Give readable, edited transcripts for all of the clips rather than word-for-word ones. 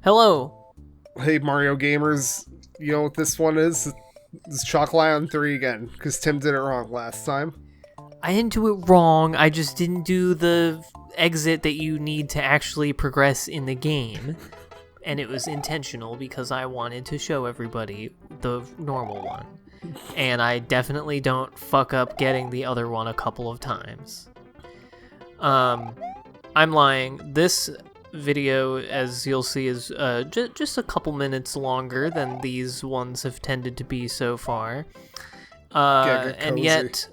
Hello. Hey, Mario gamers, you know what this one is? It's Chocolate Island 3 again, because Tim did it wrong last time. I didn't do it wrong. I just didn't do the exit that you need to actually progress in the game. And it was intentional because I wanted to show everybody the normal one. And I definitely don't fuck up getting the other one a couple of times. I'm lying. This video, as you'll see, is just a couple minutes longer than these ones have tended to be so far. It's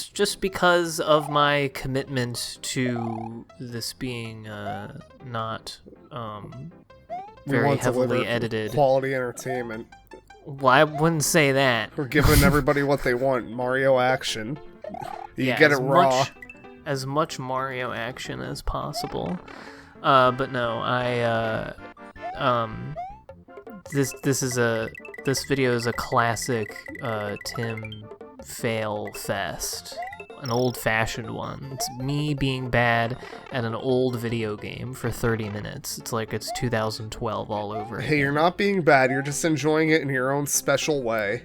just because of my commitment to this being not very heavily edited quality entertainment. Well, I wouldn't say that. We're giving everybody what they want. Mario action. You get it raw. As much Mario action as possible. But no, this video is a classic Tim fail fest. An old-fashioned one. It's me being bad at an old video game for 30 minutes. It's like it's 2012 all over again. Hey, you're not being bad. You're just enjoying it in your own special way.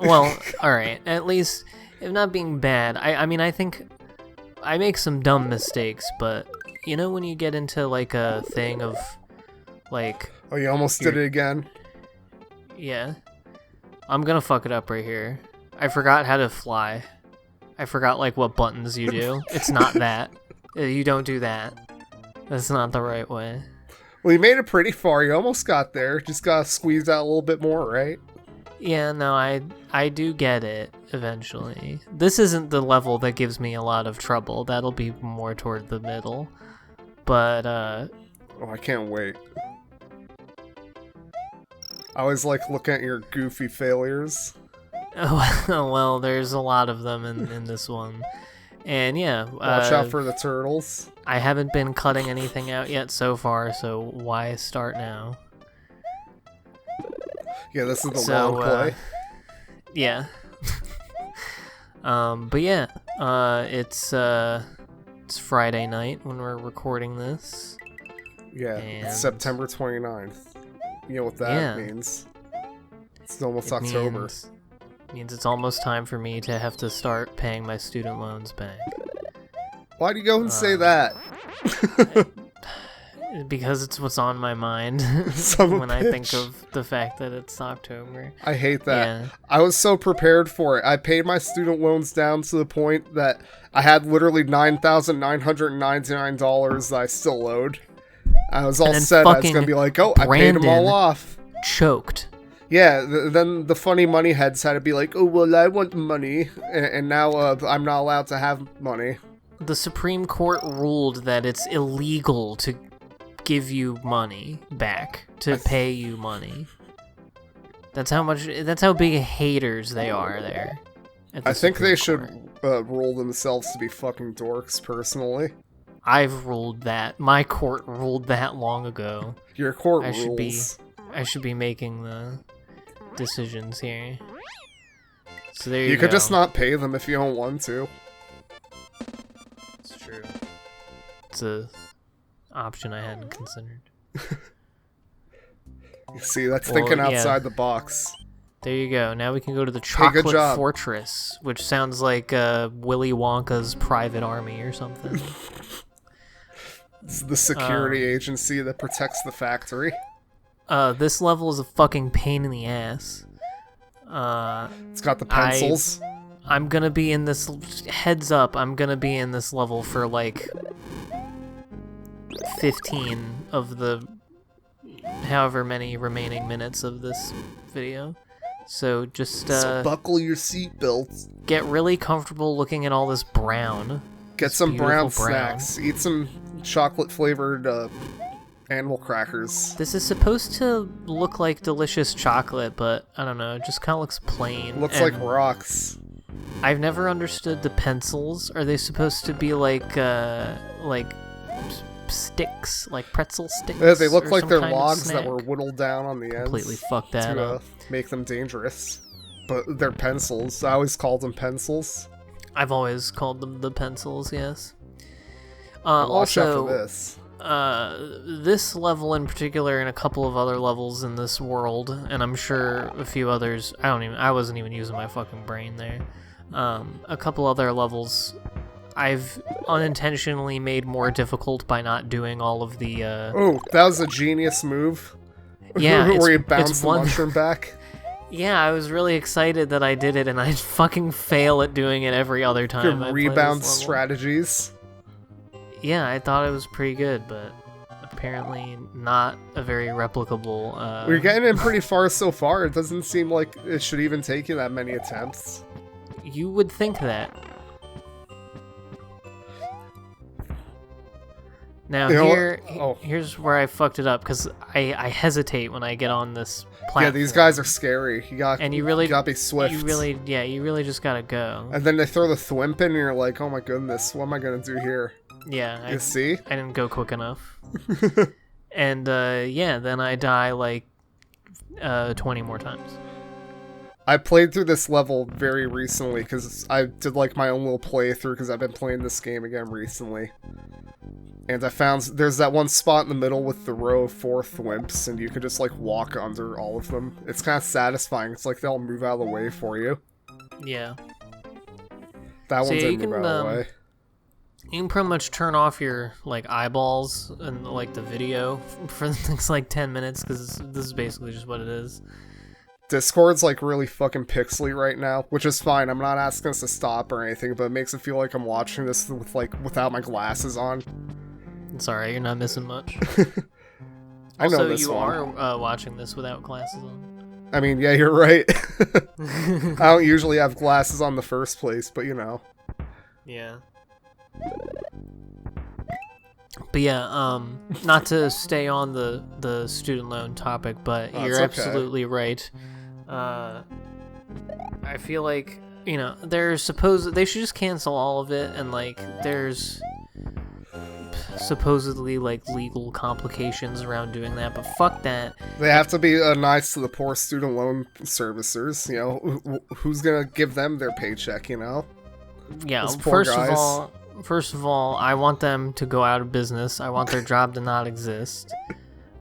Well, alright. At least, if not being bad, I mean, I think I make some dumb mistakes, but you know when you get into like a thing of like... Oh, you almost did it again? Yeah. I'm gonna fuck it up right here. I forgot how to fly. I forgot like what buttons you do. It's not that. You don't do that. That's not the right way. Well, you made it pretty far. You almost got there. Just gotta squeeze out a little bit more, right? Yeah, no, I do get it eventually. This isn't the level that gives me a lot of trouble. That'll be more toward the middle. But, Oh, I can't wait. I always like looking at your goofy failures. Oh, well, there's a lot of them in this one. And yeah. Watch out for the turtles. I haven't been cutting anything out yet so far, so why start now? Yeah, this is the long play. Yeah. But yeah, it's Friday night when we're recording this. Yeah, it's September 29th. You know what that means. It's almost October. Means it's almost time for me to have to start paying my student loans back. Why do you go and say that? Because it's what's on my mind when I think of the fact that it's October. I hate that. Yeah. I was so prepared for it. I paid my student loans down to the point that I had literally $9,999 that I still owed. I was all set. I was going to be like, oh, I paid them all off. Choked. Yeah, then the funny money heads had to be like, oh, well, I want money. And now I'm not allowed to have money. The Supreme Court ruled that it's illegal to give you money back, to pay you money. That's how big haters they are there. I think they should rule themselves to be fucking dorks, personally. I've ruled that. My court ruled that long ago. Your court rules. I should be making the decisions here. So there you go. You could just not pay them if you don't want to. It's true. It's a option I hadn't considered. You see, that's thinking outside the box. There you go. Now we can go to the Chocolate Fortress, which sounds like Willy Wonka's private army or something. It's the security agency that protects the factory. This level is a fucking pain in the ass. It's got the pencils. I'm gonna be in this... Heads up, I'm gonna be in this level for like 15 of the however many remaining minutes of this video. So just so buckle your seatbelts. Get really comfortable looking at all this brown. Get some brown snacks. Eat some chocolate flavored animal crackers. This is supposed to look like delicious chocolate, but I don't know, it just kind of looks plain. Looks like rocks. I've never understood the pencils. Are they supposed to be like sticks, like pretzel sticks? Yeah, they look like they're logs that were whittled down on the ends. Completely fucked that up. Make them dangerous. But they're pencils. I always called them pencils. I've always called them the pencils, yes. Watch out for this. this level in particular and a couple of other levels in this world, and I'm sure a few others, I wasn't even using my fucking brain there. A couple other levels I've unintentionally made more difficult by not doing all of the, Oh, that was a genius move. Yeah, where you bounce the mushroom back. Yeah, I was really excited that I did it, and I fucking fail at doing it every other time. Good rebound strategies. Yeah, I thought it was pretty good, but apparently not a very replicable. We're getting in pretty far so far. It doesn't seem like it should even take you that many attempts. You would think that. Now here's where I fucked it up, because I hesitate when I get on this platform. Yeah, these guys are scary. You gotta be swift. You really just gotta go. And then they throw the thwimp in, and you're like, oh my goodness, what am I gonna do here? Yeah, you see? I didn't go quick enough. And then I die like 20 more times. I played through this level very recently because I did like my own little playthrough because I've been playing this game again recently. And I found there's that one spot in the middle with the row of 4 thwimps, and you can just like walk under all of them. It's kind of satisfying. It's like they'll move out of the way for you. Yeah. That one didn't move out of the way. You can pretty much turn off your like eyeballs and like the video for things like 10 minutes, because this is basically just what it is. Discord's like really fucking pixely right now, which is fine. I'm not asking us to stop or anything, but it makes it feel like I'm watching this with without my glasses on. It's alright, you're not missing much. I know also, this you one. are watching this without glasses on. I mean, yeah, you're right. I don't usually have glasses on the first place, but you know. Yeah. But yeah, not to stay on the student loan topic, but you're absolutely right. I feel like, you know, they should just cancel all of it, and like there's supposedly like legal complications around doing that, but fuck that. They have to be nice to the poor student loan servicers, you know. Who's gonna give them their paycheck, you know? Yeah, first of all, I want them to go out of business. I want their job to not exist.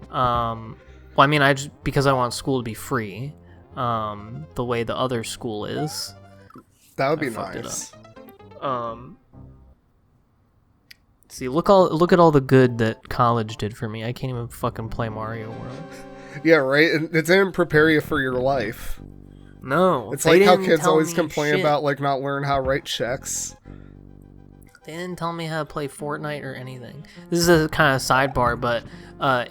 Well, I mean, because I want school to be free, the way the other school is. That would be nice. See, look at all the good that college did for me. I can't even fucking play Mario World. Yeah, right. It didn't prepare you for your life. No, it's like how kids always complain about like not learning how to write checks. They didn't tell me how to play Fortnite or anything. This is a kind of sidebar, but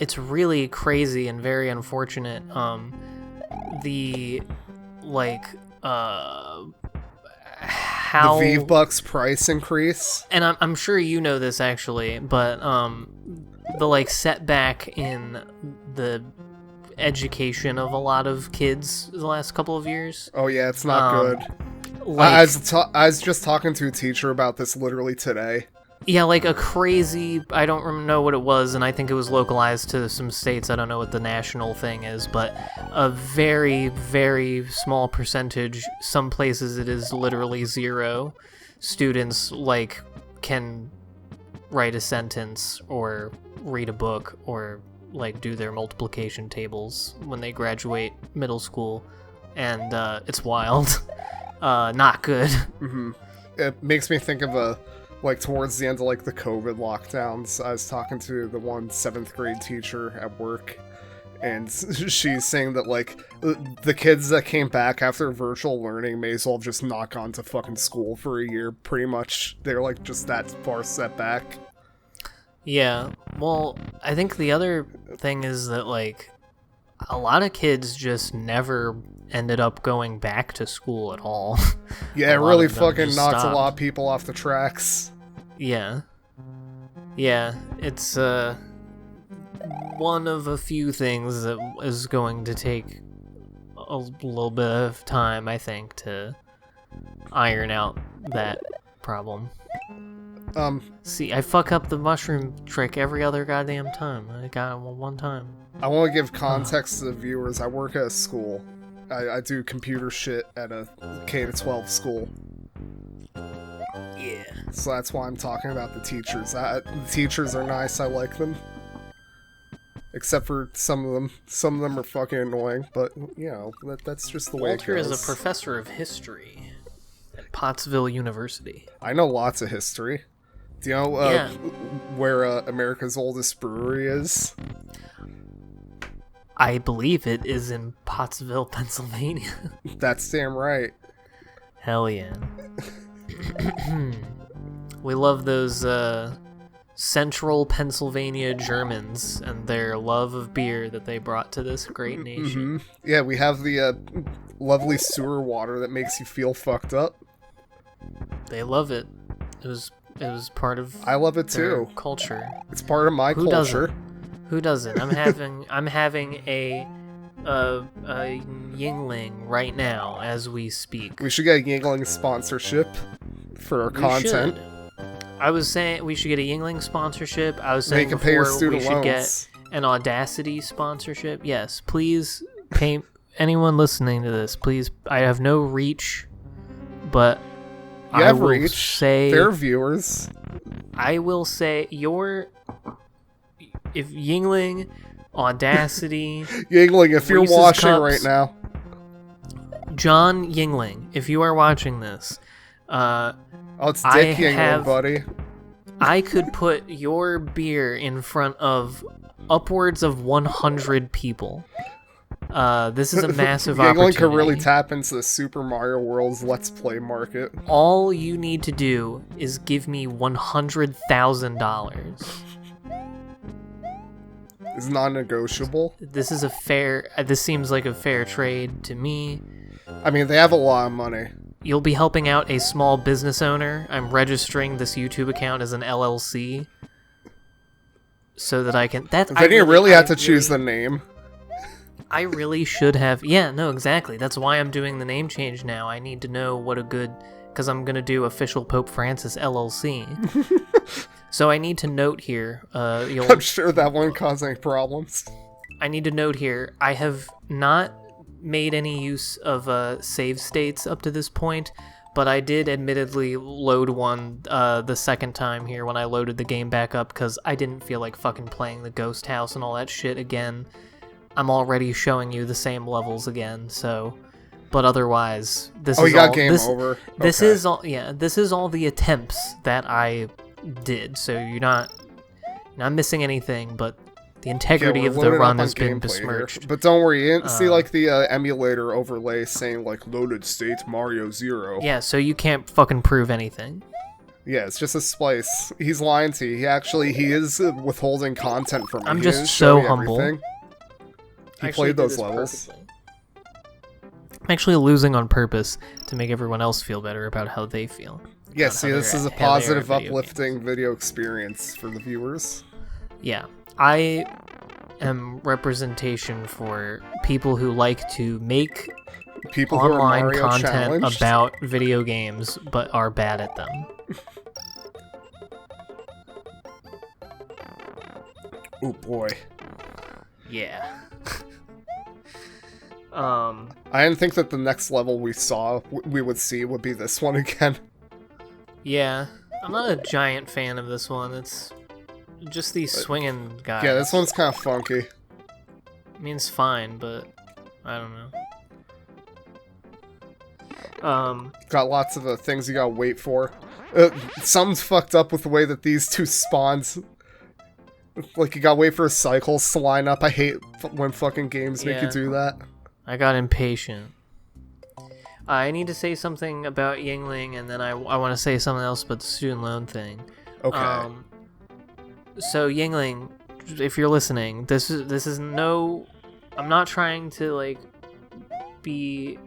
it's really crazy and very unfortunate. The how the V-Bucks price increase, and I'm sure you know this actually, but the like setback in the education of a lot of kids the last couple of years. Oh yeah, it's not good. I was just talking to a teacher about this literally today. Yeah, like a crazy, I don't know what it was, and I think it was localized to some states. I don't know what the national thing is, but a very, very small percentage, some places it is literally 0 students like can write a sentence or read a book or like do their multiplication tables when they graduate middle school, and it's wild. Not good. Mm-hmm. It makes me think of towards the end of like the COVID lockdowns, I was talking to the one 7th grade teacher at work, and she's saying that like the kids that came back after virtual learning may as well have just not gone to fucking school for a year. Pretty much, they're like just that far set back. Yeah, well, I think the other thing is that like a lot of kids just never ended up going back to school at all. Yeah, it really fucking knocks a lot of people off the tracks. Yeah. Yeah, it's one of a few things that is going to take a little bit of time, I think, to iron out that problem. See, I fuck up the mushroom trick every other goddamn time. I got it one time. I want to give context to the viewers. I work at a school. I do computer shit at a K-12 school. Yeah. So that's why I'm talking about the teachers. The teachers are nice. I like them. except for some of them. Some of them are fucking annoying, but you know that's just the way it Walter goes. is a professor of history at Pottsville University. I know lots of history. Do you know where America's oldest brewery is? I believe it is in Pottsville, Pennsylvania. That's damn right. Hell yeah. We love those central Pennsylvania Germans and their love of beer that they brought to this great nation. Mm-hmm. Yeah, we have the lovely sewer water that makes you feel fucked up. They love it. It was part of I love it their too. culture. It's part of my culture. Who doesn't? I'm having a Yingling right now as we speak. We should get a Yingling sponsorship for our content. I was saying we should get a Yingling sponsorship. I was saying They can pay your before student we should loans. get an Audacity sponsorship. Yes, please pay anyone listening to this. Please, I have no reach, but You I have will reach. say They're viewers. I will say if Yingling, Audacity, Yingling, if you're Reese's watching Cups. right now. John Yingling, if you are watching this, Oh, it's Dick Yingling, buddy. I could put your beer in front of upwards of 100 people. This is a massive opportunity. Yingling could really tap into the Super Mario World's Let's Play market. All you need to do is give me $100,000. It's non-negotiable. This seems like a fair trade to me. I mean, they have a lot of money. You'll be helping out a small business owner. I'm registering this YouTube account as an LLC so that I can. Then you really have to choose the name. I really should have. Yeah, no, exactly. That's why I'm doing the name change now. I need to know what a good, because I'm gonna do official Pope Francis LLC. So I need to note here. I'm sure that won't cause any problems. I need to note here. I have not made any use of save states up to this point, but I did admittedly load one the second time here when I loaded the game back up because I didn't feel like fucking playing the ghost house and all that shit again. I'm already showing you the same levels again, so. But otherwise, this is you got all, game this, over. This Okay. is all. Yeah, this is all the attempts that I did. So you're not missing anything, but the integrity we're of the loading run up has on been gameplay besmirched. here. But don't worry, you didn't see like the emulator overlay saying like loaded state Mario 0. Yeah, so you can't fucking prove anything. Yeah, it's just a splice. He's lying to you. He is withholding content from you. I'm He just didn't so show you humble. everything. He Actually played did those this levels. perfectly. I'm actually losing on purpose to make everyone else feel better about how they feel. Yeah, about see, how this they're- is a how they are at positive, video uplifting video experience for the viewers. Yeah, I am representation for people who like to make People who are online Mario content challenged. about video games but are bad at them. Oh boy. Yeah. I didn't think that the next level we would see would be this one again. Yeah. I'm not a giant fan of this one. It's just these swinging guys. Yeah, this one's kind of funky. I mean, it's fine, but I don't know. Got lots of things you gotta wait for. Something's fucked up with the way that these two spawns. Like, you gotta wait for cycles to line up. I hate when fucking games make you Yeah. do that. I got impatient. I need to say something about Yingling, and then I want to say something else about the student loan thing. Okay. So Yingling, if you're listening, this is no. I'm not trying to like be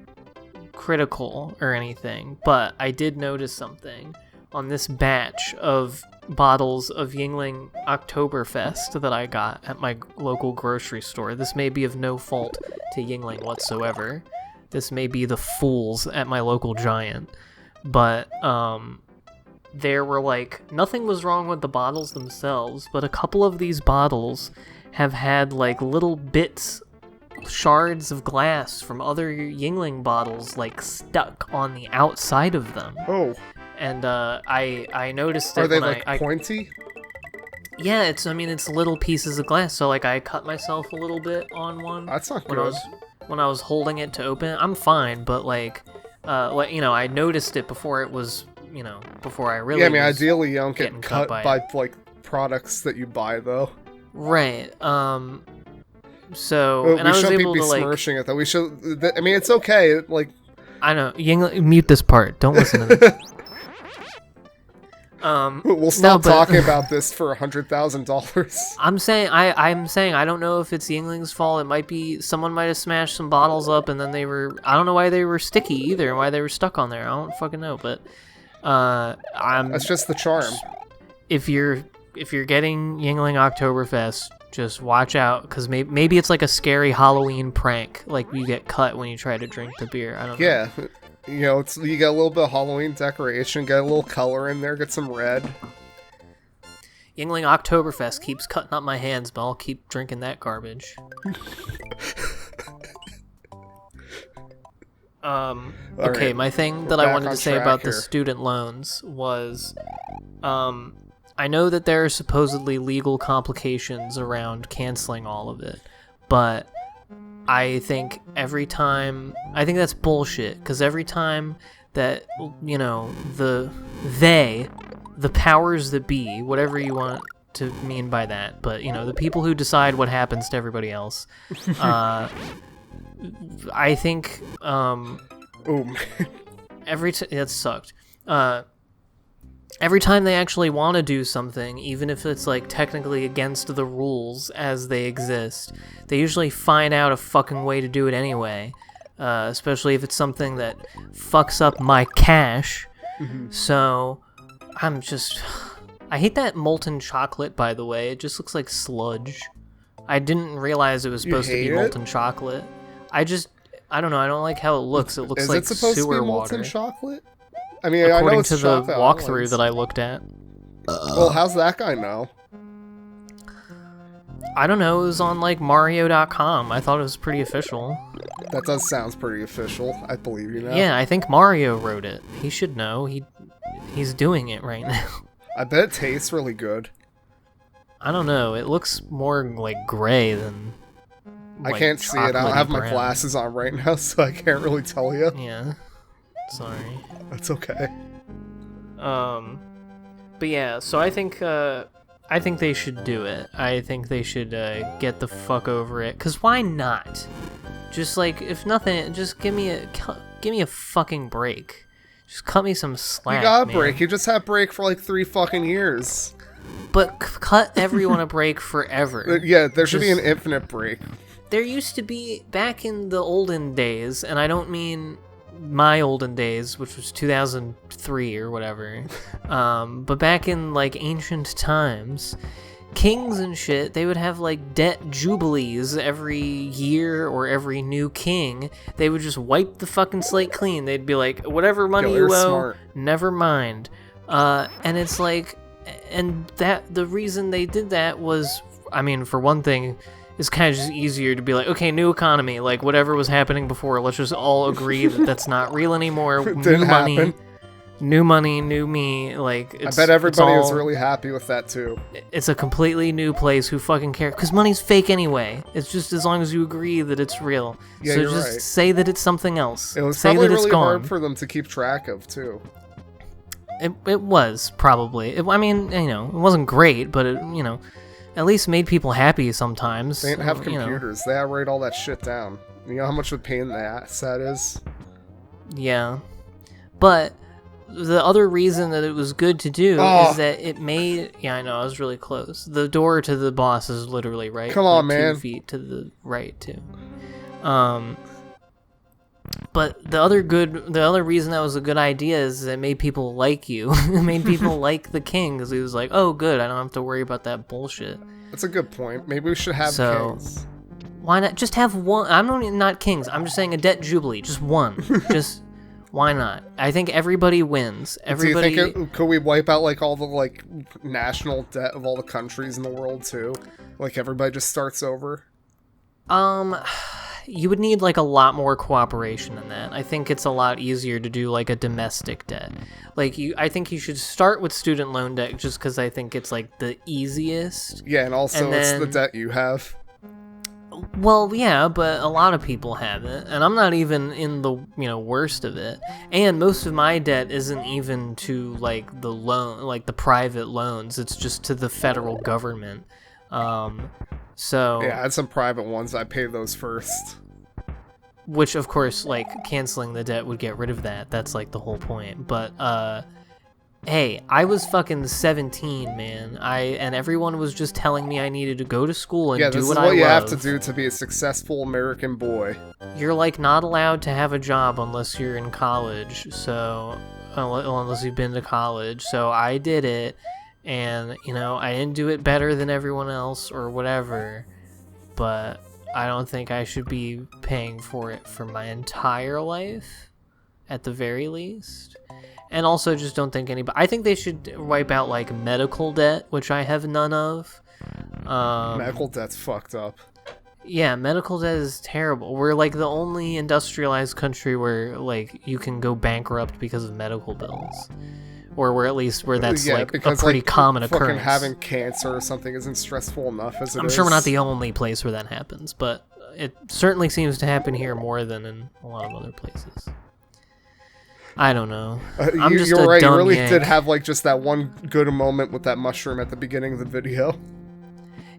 critical or anything, but I did notice something on this batch of bottles of Yingling Oktoberfest that I got at my local grocery store. This may be of no fault to Yingling whatsoever. This may be the fools at my local Giant. But there were like, nothing was wrong with the bottles themselves, but a couple of these bottles have had like little bits, shards of glass from other Yingling bottles like stuck on the outside of them. Oh. And I noticed it Are they when like pointy? Yeah, it's little pieces of glass. So like I cut myself a little bit on one. That's not when good. When I was holding it to open it. I'm fine, but like I noticed it before it was, before I really. Yeah, I mean, was ideally you don't get cut by by like products that you buy though. Right. So Well, and I was able to like. Smirching it though. We should. I mean, it's okay. Like. I know. Yingling, mute this part. Don't listen to this. We'll stop talking about this for $100,000. I'm saying I don't know if it's Yingling's fault. It might be someone might have smashed some bottles up and then I don't know why they were sticky either, why they were stuck on there. I don't fucking know, but that's just the charm. If you're getting Yingling Oktoberfest, just watch out, because maybe it's like a scary Halloween prank, like you get cut when you try to drink the beer. I don't know. Yeah. You get a little bit of Halloween decoration, get a little color in there, get some red. Yingling Oktoberfest keeps cutting up my hands, but I'll keep drinking that garbage. Okay, my thing that I wanted to say about the student loans was, I know that there are supposedly legal complications around canceling all of it, but I think that's bullshit, because every time that, the powers that be, whatever you want to mean by that, but, the people who decide what happens to everybody else, I think, that sucked. Every time they actually want to do something, even if it's like technically against the rules as they exist, they usually find out a fucking way to do it anyway. Especially if it's something that fucks up my cash. Mm-hmm. So, I hate that molten chocolate, by the way. It just looks like sludge. I didn't realize it was supposed to be molten chocolate. I don't know. I don't like how it looks. It looks like sewer water. Is it supposed to be molten chocolate? I mean, according I know it's to the walkthrough that I looked at. Well, how's that guy know? I don't know. It was on like Mario.com. I thought it was pretty official. That does sound pretty official. I believe you now. Yeah, I think Mario wrote it. He should know. He's doing it right now. I bet it tastes really good. I don't know. It looks more like gray than. I can't see it. I don't have my glasses on right now, so I can't really tell you. Yeah. Sorry. That's okay. But yeah, so I think they should do it. I think they should get the fuck over it. 'Cause why not? Just like, if nothing, just give me a fucking break. Just cut me some slack. You got a man. break. You just had break for like 3 fucking years. But cut everyone a break forever. Yeah, there should be an infinite break. There used to be, back in the olden days, and I don't mean my olden days, which was 2003 or whatever, but back in like ancient times, kings and shit, they would have like debt jubilees every year, or every new king. They would just wipe the fucking slate clean. They'd be like, whatever money you owe, smart. never mind. And it's like, and that the reason they did that was, I mean, for one thing, it's kind of just easier to be like, okay, new economy, like whatever was happening before, let's just all agree that that's not real anymore. New money, new me. Like, I bet everybody was really happy with that too. It's a completely new place. Who fucking cares? Because money's fake anyway. It's just as long as you agree that it's real. Yeah, so you're just right. Say that it's something else. It was say probably that it's really gone. hard for them to keep track of too. It was probably. I mean, it wasn't great, but it, at least made people happy sometimes. They didn't have computers. They had to write all that shit down. You know how much of a pain in the ass that is? Yeah. But the other reason that it was good to do is that it made... Yeah, I know, I was really close. The door to the boss is literally right. Come on, like man. 2 feet to the right, too. But the other reason that was a good idea is that it made people like you. It made people like the king, because he was like, oh, good, I don't have to worry about that bullshit. That's a good point. Maybe we should have kings. Why not? Just have one. Not kings. I'm just saying a debt jubilee. Just one. Just, why not? I think everybody wins. Everybody. Do you think could we wipe out like all the like national debt of all the countries in the world too? Like everybody just starts over? you would need like a lot more cooperation than that. I think it's a lot easier to do like a domestic debt. Like I think you should start with student loan debt just because I think it's like the easiest. Yeah, and also it's the debt you have. Well, yeah, but a lot of people have it, and I'm not even in the worst of it. And most of my debt isn't even to like the loan, like the private loans. It's just to the federal government. So yeah, I had some private ones. I pay those first. Which, of course, like canceling the debt would get rid of that. That's like the whole point. But hey, I was fucking 17, man. And everyone was just telling me I needed to go to school and do what I love. Yeah, this is what you have to do to be a successful American boy. You're like not allowed to have a job unless you're in college. So unless you've been to college. So I did it. And, I didn't do it better than everyone else or whatever, but I don't think I should be paying for it for my entire life, at the very least. And also just don't think I think they should wipe out, like, medical debt, which I have none of. Medical debt's fucked up. Yeah, medical debt is terrible. We're, like, the only industrialized country where, like, you can go bankrupt because of medical bills. Or where that's like a pretty common occurrence. Fucking having cancer or something isn't stressful enough as it is. I'm sure we're not the only place where that happens, but it certainly seems to happen here more than in a lot of other places. I don't know. You're right. You really did have like just that one good moment with that mushroom at the beginning of the video.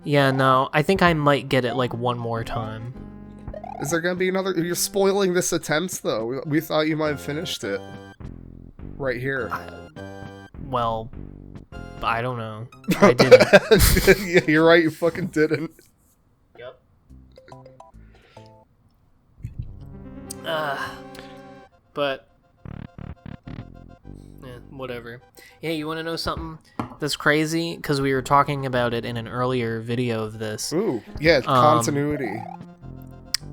Yeah, no. I think I might get it like one more time. Is there gonna be another? You're spoiling this attempt though. We thought you might have finished it. Right here. Well, I don't know. I didn't. Yeah, you're right. You fucking didn't. Yep. But whatever. Yeah, you want to know something that's crazy? Because we were talking about it in an earlier video of this. Ooh, yeah, continuity.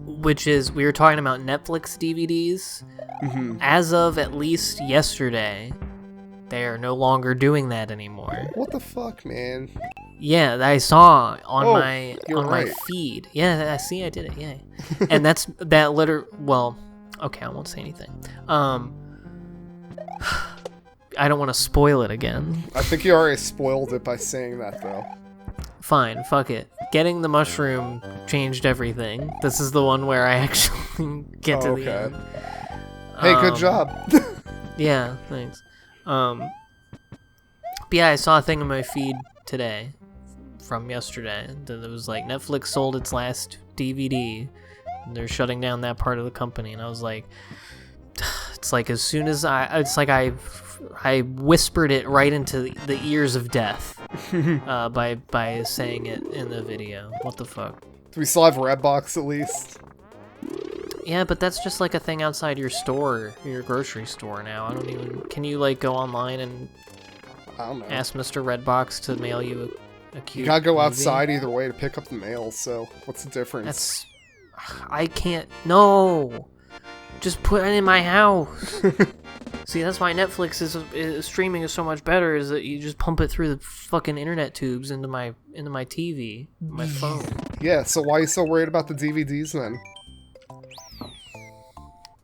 Which is, we were talking about Netflix DVDs. Mm-hmm. As of at least yesterday, they are no longer doing that anymore. What the fuck, man? Yeah, I saw on my right. feed. Yeah, I see. I did it. Yeah, and well, okay, I won't say anything. I don't want to spoil it again. I think you already spoiled it by saying that, though. Fine, fuck it. Getting the mushroom changed everything. This is the one where I actually get to the end. Hey, good job. Yeah, thanks. But yeah, I saw a thing in my feed today from yesterday that it was like Netflix sold its last DVD. And they're shutting down that part of the company, and I was like, it's like as soon as I whispered it right into the ears of death by saying it in the video. What the fuck? Do we still have Redbox at least? Yeah, but that's just like a thing outside your store, your grocery store now. I don't even... Can you like go online and I don't know. Ask Mr. Redbox to mail you a cute You gotta go movie? outside either way to pick up the mail, so what's the difference? That's... I can't... No! Just put it in my house. See, that's why Netflix is streaming is so much better, is that you just pump it through the fucking internet tubes into my TV, my phone. Yeah, so why are you so worried about the DVDs then?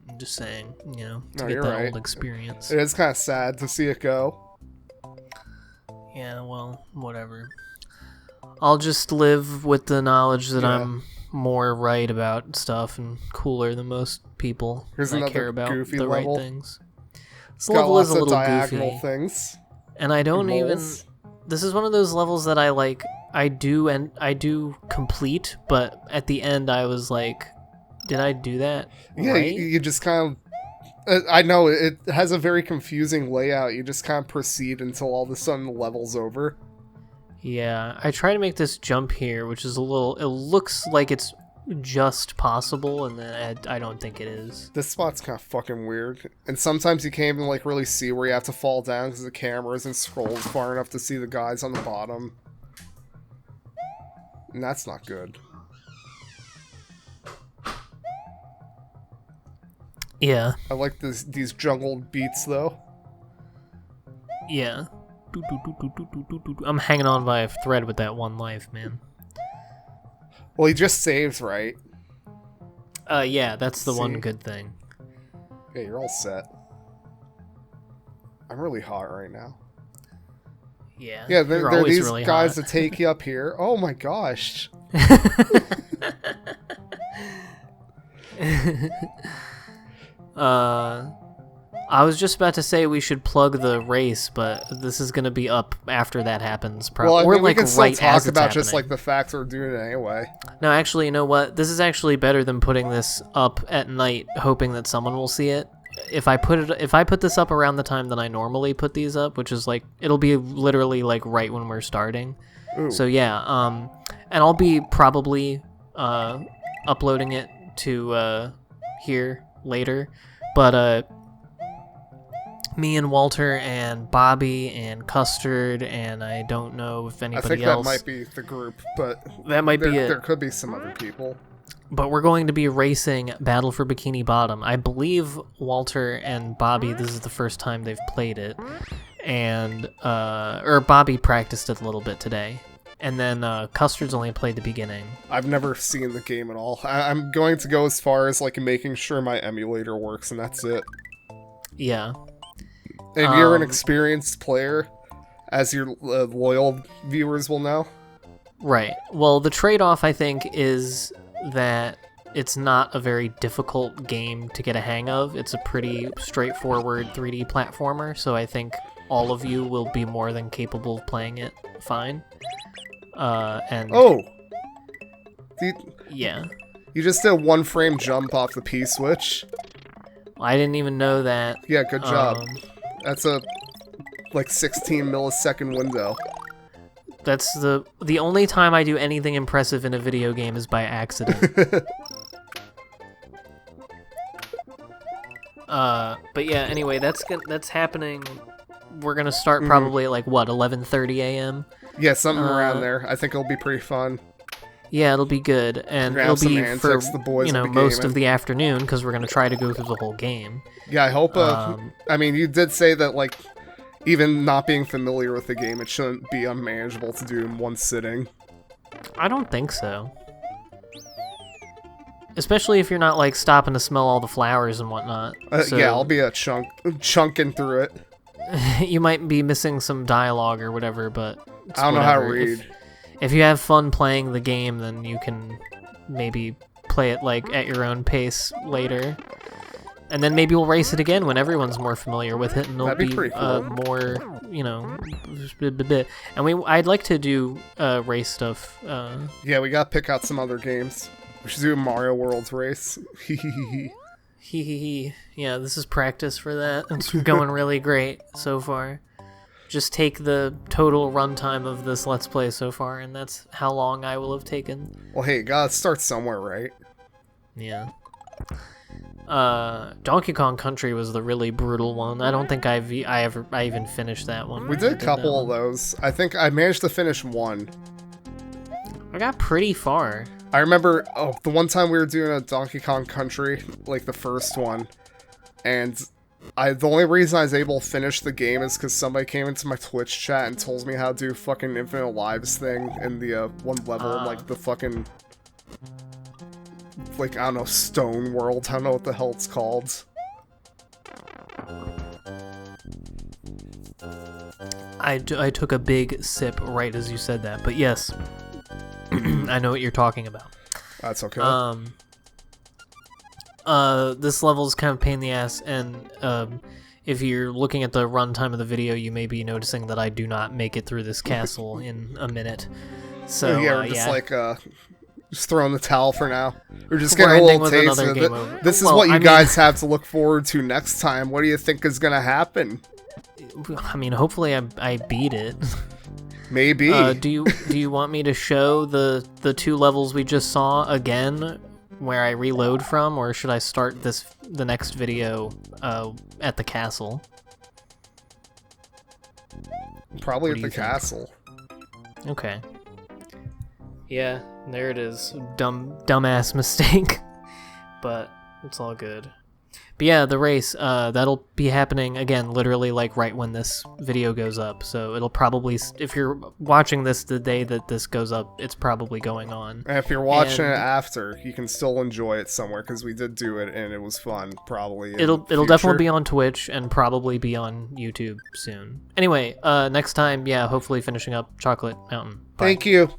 I'm just saying, to No, get you're that right. old experience. It is kind of sad to see it go. Yeah, well, whatever. I'll just live with the knowledge that I'm more right about stuff and cooler than most people. Here's I another care about goofy the level. right things. This Got level lots is a of little diagonal goofy. things. And I don't even... Moles. This is one of those levels that I do complete, but at the end I was like, did I do that Yeah, right? you just kind of... I know, it has a very confusing layout. You just kind of proceed until all of a sudden the level's over. Yeah, I try to make this jump here, which is a little... It looks like it's just possible, and then I don't think it is. This spot's kind of fucking weird. And sometimes you can't even really see where you have to fall down because the camera isn't scrolled far enough to see the guys on the bottom. And that's not good. Yeah. I like these jungled beats though. Yeah. I'm hanging on by a thread with that one life, man. Well, he just saves, right? Yeah, that's the one See? good thing. Yeah, you're all set. I'm really hot right now. Yeah. Yeah, you're there are always these really guys hot. that take you up here. Oh my gosh. I was just about to say we should plug the race, but this is gonna be up after that happens, Well, I or mean, like we can still right as talk it's about just happening. like the fact we're doing it anyway. No, actually, you know what? This is actually better than putting this up at night, hoping that someone will see it. If I put this up around the time that I normally put these up, which is like it'll be literally like right when we're starting. Ooh. So yeah, and I'll be probably uploading it to here later, but me and Walter and Bobby and Custard and I don't know if anybody I think else. that might be the group, but That might be it. There could be some other people. But we're going to be racing Battle for Bikini Bottom. I believe Walter and Bobby, this is the first time they've played it. And, or Bobby practiced it a little bit today. And then Custard's only played the beginning. I've never seen the game at all. I'm going to go as far as like making sure my emulator works, and that's it. Yeah. And you're an experienced player, as your loyal viewers will know. Right. Well, the trade-off, I think, is that it's not a very difficult game to get a hang of. It's a pretty straightforward 3D platformer, so I think all of you will be more than capable of playing it fine. And Oh! yeah. You just did a 1-frame jump off the P-switch. I didn't even know that. Yeah, good job. That's a, like, 16 millisecond window. That's the only time I do anything impressive in a video game is by accident. But yeah, anyway, that's happening. We're gonna start probably at like what 11:30 a.m. Yeah, something around there. I think it'll be pretty fun. Yeah, it'll be good, and We're gonna it'll have be some for antics the boys you know will be most gaming. of the afternoon because we're gonna try to go through the whole game. Yeah, I hope, I mean, you did say that, like, even not being familiar with the game, it shouldn't be unmanageable to do in one sitting. I don't think so. Especially if you're not like stopping to smell all the flowers and whatnot. So Yeah, I'll be chunking through it. you might be missing some dialogue or whatever, but it's I don't know how to whatever. read. If you have fun playing the game, then you can maybe play it like at your own pace later. And then maybe we'll race it again when everyone's more familiar with it, and it'll That'd be pretty cool. more, you know, and I'd like to do race stuff. Yeah, we gotta pick out some other games. We should do a Mario Worlds race. Yeah, this is practice for that. It's going really great so far. Just take the total runtime of this Let's Play so far, and that's how long I will have taken. Well, hey, gotta start somewhere, right? Yeah. Donkey Kong Country was the really brutal one. I don't think I even finished that one. We did a couple of those. I think I managed to finish one. I got pretty far. I remember, the one time we were doing a Donkey Kong Country, like the first one, and the only reason I was able to finish the game is because somebody came into my Twitch chat and told me how to do fucking Infinite Lives thing in the one level, like the fucking, like, I don't know, Stone World, I don't know what the hell it's called. I took a big sip right as you said that, but yes, I know what you're talking about. That's okay. This level is kind of a pain in the ass, and if you're looking at the runtime of the video, you may be noticing that I do not make it through this castle in a minute. So yeah, we're just like, just throwing the towel for now. We're just We're getting a little ending with taste another of game it. over. This is Well, what you I mean- guys have to look forward to next time. What do you think is gonna happen? I mean, hopefully I beat it. Maybe. Do you want me to show the 2 levels we just saw again, where I reload from, or should I start the next video at the castle? Probably what at do the you think? castle. Okay. Yeah, there it is. Dumbass mistake, but it's all good. But yeah, the race, that'll be happening again, literally like right when this video goes up. So it'll probably, if you're watching this the day that this goes up, it's probably going on. And if you're watching it after, you can still enjoy it somewhere because we did do it and it was fun. Probably it'll definitely be on Twitch and probably be on YouTube soon. Anyway, next time, yeah, hopefully finishing up Chocolate Mountain. Bye. Thank you.